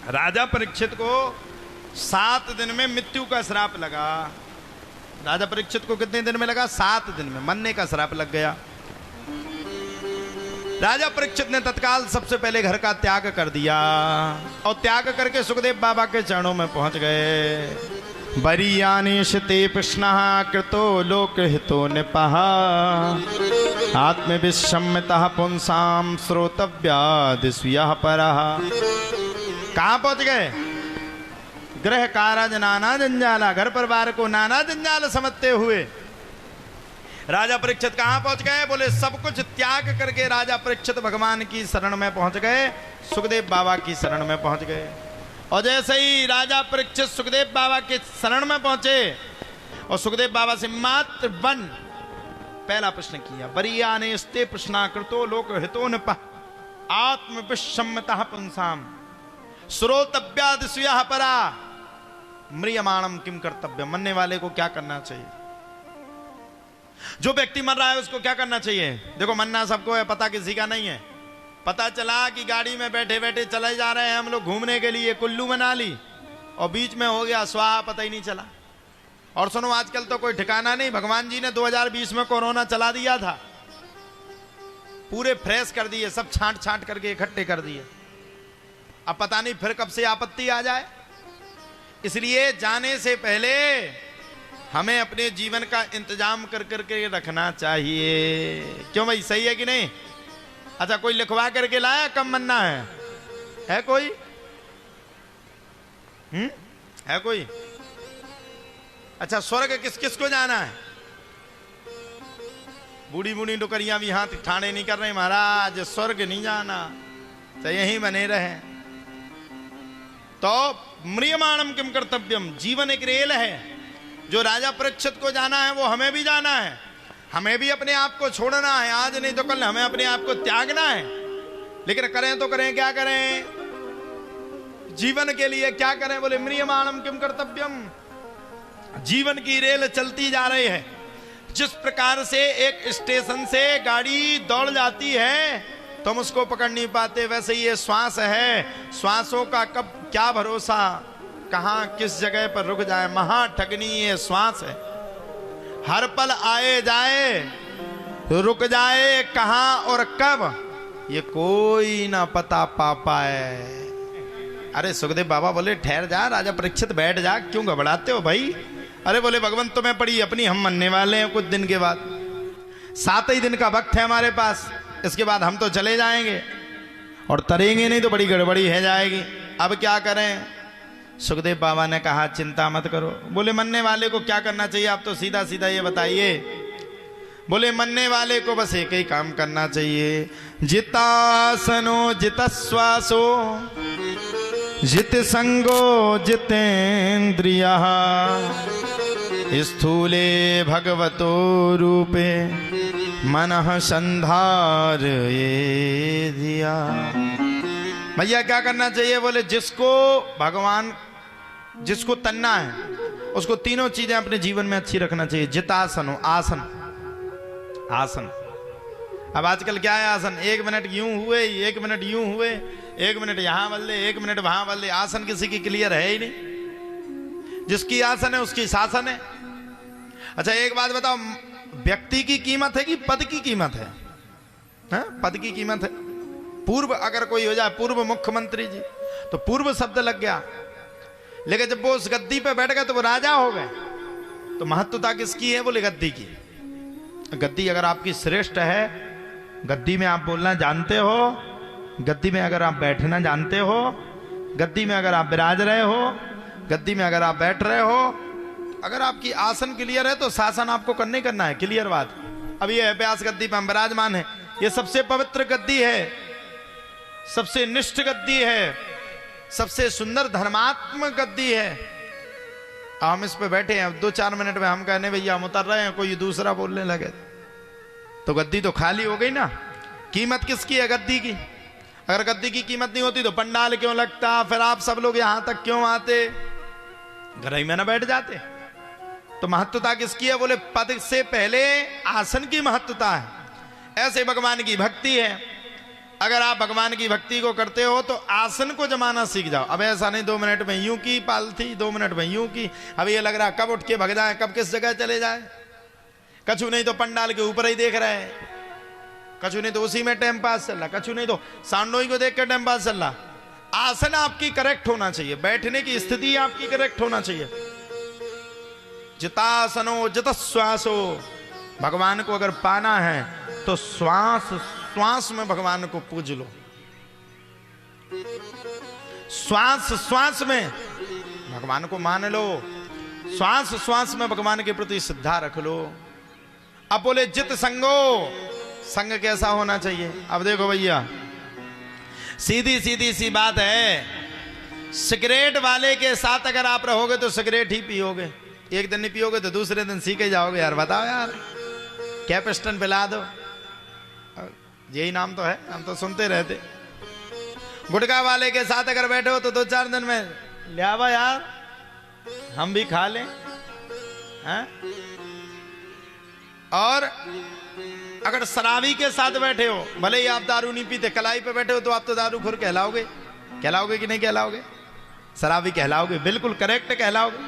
राजा परीक्षित को 7 दिन में मृत्यु का श्राप लगा। राजा परीक्षित को कितने दिन में लगा? 7 दिन में मरने का श्राप लग गया। राजा परीक्षित ने तत्काल सबसे पहले घर का त्याग कर दिया और त्याग करके सुखदेव बाबा के चरणों में पहुंच गए। बरीयानेश ते प्रश्नः कृतो लोकहितो निपः आत्मविस्मृतः पुंसां श्रोतव्यादिस्यः परः। कहां पहुंच गए? गृह कारज नाना जंजाला, घर परिवार को नाना जंजाल समझते हुए राजा परीक्षित कहां पहुंच गए? बोले सब कुछ त्याग करके राजा परीक्षित भगवान की शरण में पहुंच गए, सुखदेव बाबा की शरण में पहुंच गए। और जैसे ही राजा परीक्षित सुखदेव बाबा के शरण में पहुंचे और सुखदेव बाबा से मात्र पहला प्रश्न किया, बरीयानेस्ते प्रश्नाकृतो लोकहितो निपः आत्मविस्मृतः पुंसां श्रोतव्यादिस्यः परा म्रियमाणम किम कर्तव्यम। मरने वाले को क्या करना चाहिए? जो व्यक्ति मर रहा है उसको क्या करना चाहिए? देखो मरना सबको है, पता किसी का नहीं है। पता चला कि गाड़ी में बैठे बैठे चले जा रहे हैं हम लोग घूमने के लिए कुल्लू मनाली और बीच में हो गया स्वाहा, पता ही नहीं चला। और सुनो आजकल तो कोई ठिकाना नहीं, भगवान जी ने 2020 में कोरोना चला दिया था, पूरे फ्रेश कर दिए, सब छांट छांट करके इकट्ठे कर दिए। अब पता नहीं फिर कब से आपत्ति आ जाए। इसलिए जाने से पहले हमें अपने जीवन का इंतजाम कर करके रखना चाहिए। क्यों भाई, सही है कि नहीं? अच्छा कोई लिखवा करके लाया कब मरना है कोई? है कोई? अच्छा स्वर्ग किस किस को जाना है? बूढ़ी बूढ़ी डुकरियां भी हाथ ठाणे नहीं कर रहे, महाराज स्वर्ग नहीं जाना, तो यहीं बने रहे। तो म्रियमाणम किम कर्तव्यम, जीवन एक रेल है। जो राजा परीक्षित को जाना है वो हमें भी जाना है। हमें भी अपने आप को छोड़ना है, आज नहीं तो कल हमें अपने आप को त्यागना है। लेकिन करें तो करें क्या करें? जीवन के लिए क्या करें? बोले म्रियमाणम किम कर्तव्यम। जीवन की रेल चलती जा रही है। जिस प्रकार से एक स्टेशन से गाड़ी दौड़ जाती है तुम उसको पकड़ नहीं पाते, वैसे ये श्वास है, श्वासों का कब क्या भरोसा, कहां किस जगह पर रुक जाए। महा ठगनी ये श्वास है, हर पल आए जाए, रुक जाए कहां और कब ये कोई ना पता पा पाए। अरे सुखदेव बाबा बोले ठहर जा राजा परीक्षित, बैठ जा, क्यों घबराते हो भाई? अरे बोले भगवंत तुम्हें पड़ी अपनी, हम मरने वाले हैं कुछ दिन के बाद, 7 ही दिन का वक्त है हमारे पास, इसके बाद हम तो चले जाएंगे और तरेंगे नहीं तो बड़ी गड़बड़ी है जाएगी। अब क्या करें? सुखदेव बाबा ने कहा चिंता मत करो। बोले मरने वाले को क्या करना चाहिए? आप तो सीधा सीधा ये बताइए। बोले मरने वाले को बस एक ही काम करना चाहिए, जितासनो जितश्वासो जित संगो जितेन्द्रियः स्थूले भगवतो रूपे मनः संधार ये दिया। भैया क्या करना चाहिए? बोले जिसको भगवान, जिसको तन्ना है उसको तीनों चीजें अपने जीवन में अच्छी रखना चाहिए। जितासन हो, आसन, आसन। अब आजकल क्या है आसन? 1 मिनट यूं हुए, 1 मिनट यूं हुए, 1 मिनट यहां बदले, 1 मिनट वहां बदले। आसन किसी की क्लियर है ही नहीं। जिसकी आसन है उसकी शासन है। अच्छा एक बात बताओ, व्यक्ति की कीमत है कि पद की कीमत है? पद की कीमत है। पूर्व अगर कोई हो जाए, पूर्व मुख्यमंत्री जी, तो पूर्व शब्द लग गया, लेकिन जब वो उस गद्दी पे बैठ गए तो वो राजा हो गए। तो महत्वता किसकी है? बोले गद्दी की। गद्दी अगर आपकी श्रेष्ठ है, गद्दी में आप बोलना जानते हो, गद्दी में अगर आप बैठना जानते हो, गद्दी में अगर आप विराज रहे हो, गद्दी में अगर आप बैठ रहे हो, अगर आपकी आसन क्लियर है तो शासन आपको करना ही करना है। क्लियर बात। अब ये व्यास गद्दी पर हम विराजमान है, ये सबसे पवित्र गद्दी है, सबसे निष्ठ गद्दी है, सबसे सुंदर धर्मात्मक गद्दी है। हम इस पे बैठे हैं, 2-4 मिनट में हम कहने भैया हम उतर रहे हैं, कोई दूसरा बोलने लगे तो गद्दी तो खाली हो गई ना। कीमत किसकी है? गद्दी की। अगर गद्दी की कीमत नहीं होती तो पंडाल क्यों लगता, फिर आप सब लोग यहां तक क्यों आते, घर ही में ना बैठ जाते। तो महत्वता किसकी है? बोले पद से पहले आसन की महत्वता है। ऐसे भगवान की भक्ति है। अगर आप भगवान की भक्ति को करते हो तो आसन को जमाना सीख जाओ। अब ऐसा नहीं 2 मिनट में यूं की पाल थी, 2 मिनट में यूं की, अब ये लग रहा कब उठ के भग जाए, कब किस जगह चले जाए। कछु नहीं तो पंडाल के ऊपर ही देख रहे हैं, कछु नहीं तो उसी में टाइम पास चल रहा, कछु नहीं तो सांडोई को देख कर टाइम पास चल रहा। आसन आपकी करेक्ट होना चाहिए, बैठने की स्थिति आपकी करेक्ट होना चाहिए। जितासनो जित श्वासो, भगवान को अगर पाना है तो श्वास श्वास में भगवान को पूज लो, श्वास श्वास में भगवान को मान लो, श्वास श्वास में भगवान के प्रति श्रद्धा रख लो। अब बोले जित संगो, संग कैसा होना चाहिए। अब देखो भैया, सीधी सीधी सी बात है, सिगरेट वाले के साथ अगर आप रहोगे तो सिगरेट ही पियोगे, एक दिन नहीं पियोगे तो दूसरे दिन सीखे जाओगे। यार बताओ यार, क्या पिस्टन पिला दो, यही नाम तो है, हम तो सुनते रहते। गुटखा वाले के साथ अगर बैठे हो तो 2-4 दिन में ले आवा यार, हम भी खा लें, हैं? और अगर शराबी के साथ बैठे हो, भले ही आप दारू नहीं पीते, कलाई पे बैठे हो तो आप तो दारूखोर कहलाओगे, कहलाओगे कि नहीं कहलाओगे? शराबी कहलाओगे, बिल्कुल करेक्ट कहलाओगे।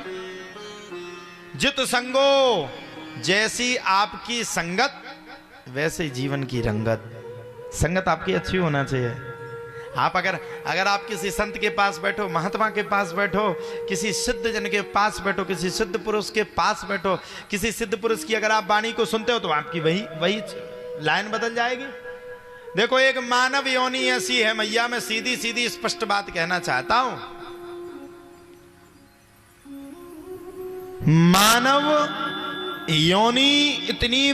जित संगो, जैसी आपकी संगत वैसे ही जीवन की रंगत। संगत आपकी अच्छी होना चाहिए। आप अगर आप किसी संत के पास बैठो, महात्मा के पास बैठो, किसी सिद्ध जन के पास बैठो, किसी सिद्ध पुरुष के पास बैठो, किसी सिद्ध पुरुष की अगर आप वाणी को सुनते हो तो आपकी वही लाइन बदल जाएगी। देखो, एक मानव योनि ऐसी है मैया, मैं सीधी सीधी स्पष्ट बात कहना चाहता हूं, मानव योनि इतनी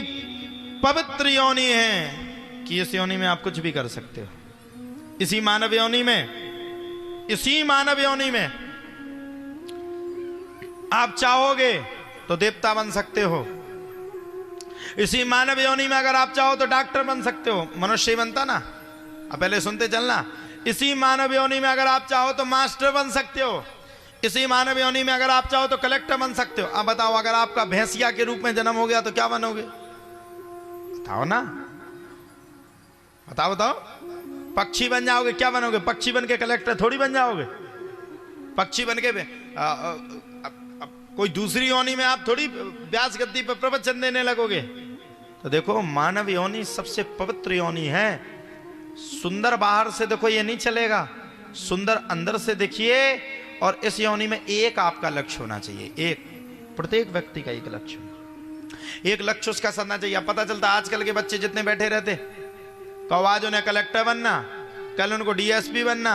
पवित्र योनि है कि इस योनि में आप कुछ भी कर सकते हो। इसी मानव योनि में, इसी मानव योनि में आप चाहोगे तो देवता बन सकते हो। इसी मानव योनि में अगर आप चाहो तो डॉक्टर बन सकते हो, मनुष्य ही बनता ना। अब पहले सुनते चलना, इसी मानव योनि में अगर आप चाहो तो मास्टर बन सकते हो, इसी मानव योनि में अगर आप चाहो तो कलेक्टर बन सकते हो। अब बताओ, अगर आपका भैंसिया के रूप में जन्म हो गया तो क्या बनोगे? बताओ ना, बताओ बताओ। पक्षी बन जाओगे, क्या बनोगे? पक्षी बन के कलेक्टर थोड़ी बन जाओगे। पक्षी बन के कोई दूसरी योनि में आप थोड़ी व्यास गद्दी पर प्रवचन देने लगोगे। तो देखो, मानव योनि सबसे पवित्र योनि है। सुंदर बाहर से देखो ये नहीं चलेगा, सुंदर अंदर से देखिए। और इस योनि में एक आपका लक्ष्य होना चाहिए, एक, प्रत्येक व्यक्ति का एक लक्ष्य, एक लक्ष्य उसका सदना चाहिए। पता चलता आजकल के बच्चे जितने बैठे रहते, कहो आज उन्हें कलेक्टर बनना, कल उनको डीएसपी बनना,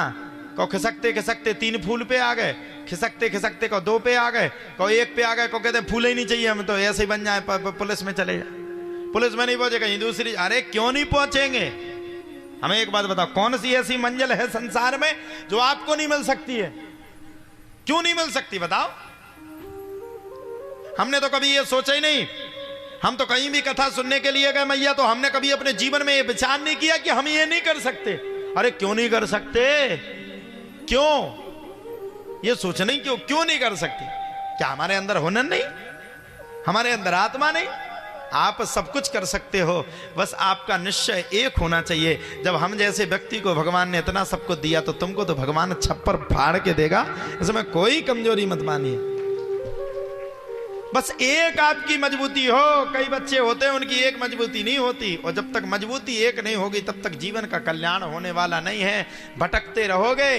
कहो खिसकते खिसकते 3 फूल पे आ गए, खिसकते खिसकते कहो 2 पे आ गए, कहो 1 पे आ गए, कहो कहते फूल ही नहीं चाहिए हमें तो ऐसे ही बन जाए, पुलिस में चले जाए, पुलिस में नहीं पहुंचे कहीं दूसरी। अरे क्यों नहीं पहुंचेंगे? हमें एक बात बताओ, कौन सी ऐसी मंजिल है संसार में जो आपको नहीं मिल सकती है? क्यों नहीं मिल सकती बताओ? हमने तो कभी ये सोचा ही नहीं। हम तो कहीं भी कथा सुनने के लिए गए मैया, तो हमने कभी अपने जीवन में ये विचार नहीं किया कि हम ये नहीं कर सकते। अरे क्यों नहीं कर सकते? क्यों ये सोच नहीं, क्यों नहीं कर सकते? क्या हमारे अंदर हुनर नहीं, हमारे अंदर आत्मा नहीं? आप सब कुछ कर सकते हो, बस आपका निश्चय एक होना चाहिए। जब हम जैसे व्यक्ति को भगवान ने इतना सब कुछ दिया, तो तुमको तो भगवान छप्पर फाड़ के देगा, इसमें कोई कमजोरी मत मानिए। बस एक आपकी मजबूती हो। कई बच्चे होते हैं उनकी एक मजबूती नहीं होती, और जब तक मजबूती एक नहीं होगी तब तक जीवन का कल्याण होने वाला नहीं है। भटकते रहोगे।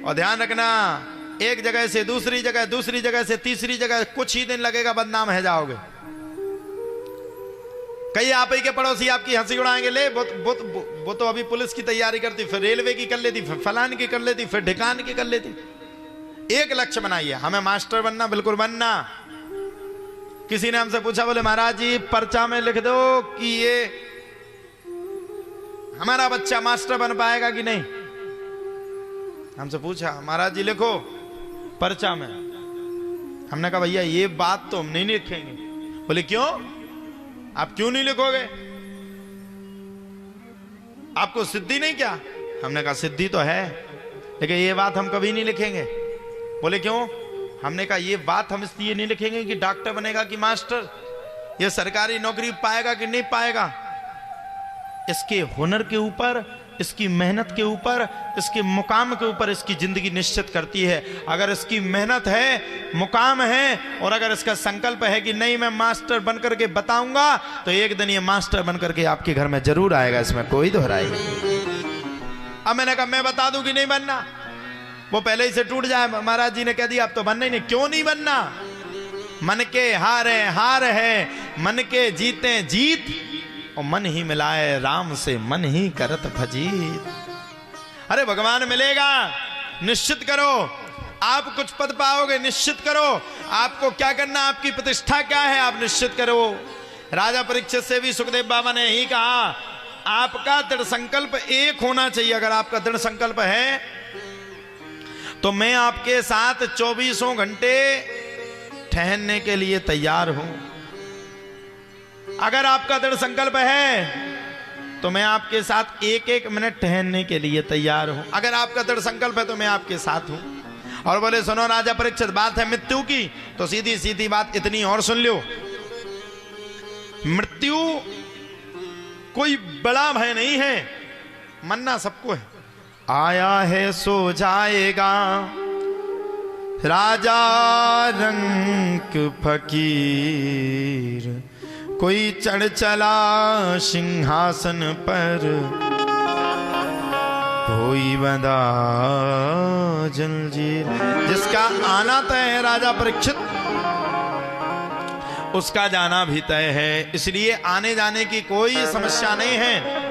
और ध्यान रखना, एक जगह से दूसरी जगह, दूसरी जगह से तीसरी जगह, कुछ ही दिन लगेगा बदनाम है जाओगे। कई आप ही के पड़ोसी आपकी हंसी उड़ाएंगे, ले वो तो अभी पुलिस की तैयारी करती, फिर रेलवे की कर लेती, फिर फलान की कर लेती, फिर ढिकान की कर लेती। एक लक्ष्य बनाइए, हमें मास्टर बनना, बिल्कुल बनना। किसी ने हमसे पूछा, बोले महाराज जी पर्चा में लिख दो कि ये हमारा बच्चा मास्टर बन पाएगा कि नहीं। हमसे पूछा, महाराज जी लिखो पर्चा में। हमने कहा भैया ये बात तो हम नहीं लिखेंगे। बोले क्यों? आप क्यों नहीं लिखोगे? आपको सिद्धि नहीं क्या? हमने कहा सिद्धि तो है, लेकिन ये बात हम कभी नहीं लिखेंगे। बोले क्यों? हमने कहा ये बात हम इसलिए नहीं लिखेंगे कि डॉक्टर बनेगा कि मास्टर, ये सरकारी नौकरी पाएगा कि नहीं पाएगा, इसके हुनर के ऊपर इसकी मेहनत के ऊपर, इसके मुकाम के ऊपर इसकी जिंदगी निश्चित करती है। अगर इसकी मेहनत है, मुकाम है, और अगर इसका संकल्प है कि नहीं मैं मास्टर बन करके बताऊंगा, तो एक दिन ये मास्टर बन करके आपके घर में जरूर आएगा, इसमें कोई दोहराई नहीं। अब मैंने कहा मैं बता दूं कि नहीं बनना, वो पहले ही से टूट जाए। महाराज जी ने कह दिया अब तो बनना ही नहीं। क्यों नहीं बनना? मन के हारे हार है, मन के जीते जीत, और मन ही मिलाए राम से मन ही करत भजीत। अरे भगवान मिलेगा, निश्चित करो। आप कुछ पद पाओगे, निश्चित करो। आपको क्या करना, आपकी प्रतिष्ठा क्या है, आप निश्चित करो। राजा परीक्षित से भी सुखदेव बाबा ने यही कहा, आपका दृढ़ संकल्प एक होना चाहिए। अगर आपका दृढ़ संकल्प है तो मैं आपके साथ 24 घंटे ठहरने के लिए तैयार हूं। अगर आपका दृढ़ संकल्प है तो मैं आपके साथ एक एक मिनट ठहरने के लिए तैयार हूं। अगर आपका दृढ़ संकल्प है तो मैं आपके साथ हूं। और बोले सुनो राजा परीक्षित, बात है मृत्यु की, तो सीधी सीधी बात इतनी और सुन लो। मृत्यु कोई बड़ा भय नहीं है, मरना सबको है। आया है सो जाएगा राजा रंक फकीर, कोई चढ़ चला सिंहासन पर, कोई बंधा जंजीर। जिसका आना तय है राजा परीक्षित, उसका जाना भी तय है। इसलिए आने जाने की कोई समस्या नहीं है।